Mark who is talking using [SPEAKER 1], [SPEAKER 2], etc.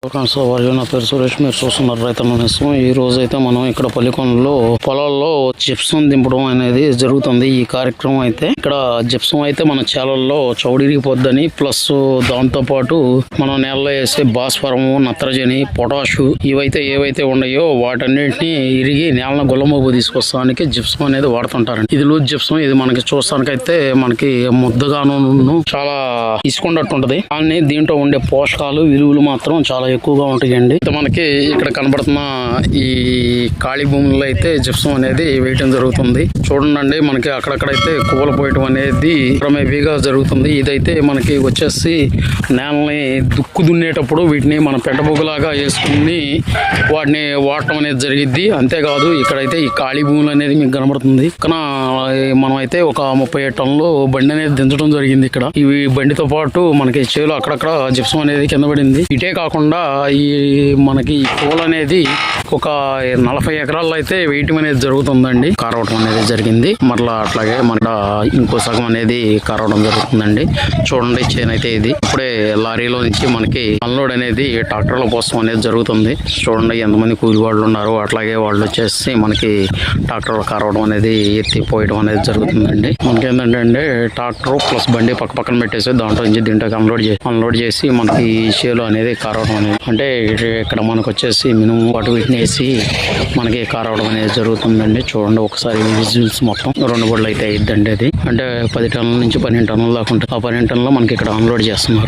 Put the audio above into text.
[SPEAKER 1] So వారి నా పేరు సురేష్, మీరు చూస్తున్నారు రైతన్న నేస్తం. ఈ రోజు అయితే మనం ఇక్కడ పల్లికొండలో పొలాల్లో జిప్సం దింపడం అనేది జరుగుతుంది. ఈ కార్యక్రమం అయితే ఇక్కడ జిప్సం అయితే మన చేలల్లో చౌడిరిగిపోద్దని, ప్లస్ దాంతో పాటు మనం నేలలో వేసే భాస్వరము, నత్రజని, పొటాషు ఇవైతే ఏవైతే ఉన్నాయో వాటన్నిటిని ఇరిగి నేలను గుల్లమోపు తీసుకొస్తానికి జిప్సం అనేది వాడుతుంటారండి. ఇది లూజ్ జిప్సం. ఇది మనకి చూస్తానికైతే మనకి ముద్దగాను చాలా ఇసుకున్నట్టు ఉంటది, కానీ దీంట్లో ఉండే పోషకాలు విలువలు మాత్రం చాలా ఎక్కువగా ఉంటాయండి. మనకి ఇక్కడ కనబడుతున్న ఈ ఖాళీ భూముల్లో అయితే జిప్సం అనేది వేయటం జరుగుతుంది. చూడండి, మనకి అక్కడక్కడైతే కువ్వలు పోయటం అనేది క్రమేపీగా జరుగుతుంది. ఇదైతే మనకి వచ్చేసి నేలని దుక్కు దున్నేటప్పుడు వీటిని మన పెంటబొగ్గులాగా వేసుకుని వాటిని వాడటం అనేది జరిగిద్ది. అంతేకాదు ఇక్కడైతే ఈ ఖాళీ భూములు అనేది మీకు కనబడుతుంది. ఇక్కడ మనం అయితే ఒక 37 టన్నులు బండి అనేది దించడం జరిగింది. ఇక్కడ ఇవి బండితో పాటు మనకి చేలు అక్కడక్కడ జిప్సం అనేది కింద పడింది. ఇటే కాకుండా ఈ మనకి ఈ పూలు అనేది ఒక 40 ఎకరాల్లో అయితే వేయటం అనేది జరుగుతుందండి. కారవటం అనేది జరిగింది. మరలా అట్లాగే మన ఇంకో సగం అనేది కారవడం జరుగుతుందండి. చూడండి, చేను అయితే ఇది ఇప్పుడే లారీలో నుంచి మనకి అన్లోడ్ అనేది ట్రాక్టర్ల కోసం అనేది జరుగుతుంది. చూడండి ఎంతమంది కూలి వాళ్ళు ఉన్నారు. అట్లాగే వాళ్ళు వచ్చేసి మనకి ట్రాక్టర్లు కారవడం అనేది ఎత్తిపోయడం అనేది జరుగుతుందండి. మనకి ఏంటంటే ట్రాక్టర్ ప్లస్ బండి పక్క పక్కన పెట్టేసి దాంట్లో నుంచి దీంట్లోకి అన్లోడ్ చేసి మనకి చేలు అనేది కారవడం అనేది, అంటే ఇక్కడ మనకు వచ్చేసి మినిమం వాటి వీటిని వేసి మనకి కారవడం అనేది జరుగుతుందండి. చూడండి ఒకసారి విజువల్స్ మొత్తం 2 బళ్ళు అయితే అయిద్దండి. అది అంటే 10 టన్నుల నుంచి 12 టన్నుల దాకా ఉంటుంది. ఆ 12 టన్నులు మనకి ఇక్కడ అన్లోడ్ చేస్తున్నారు.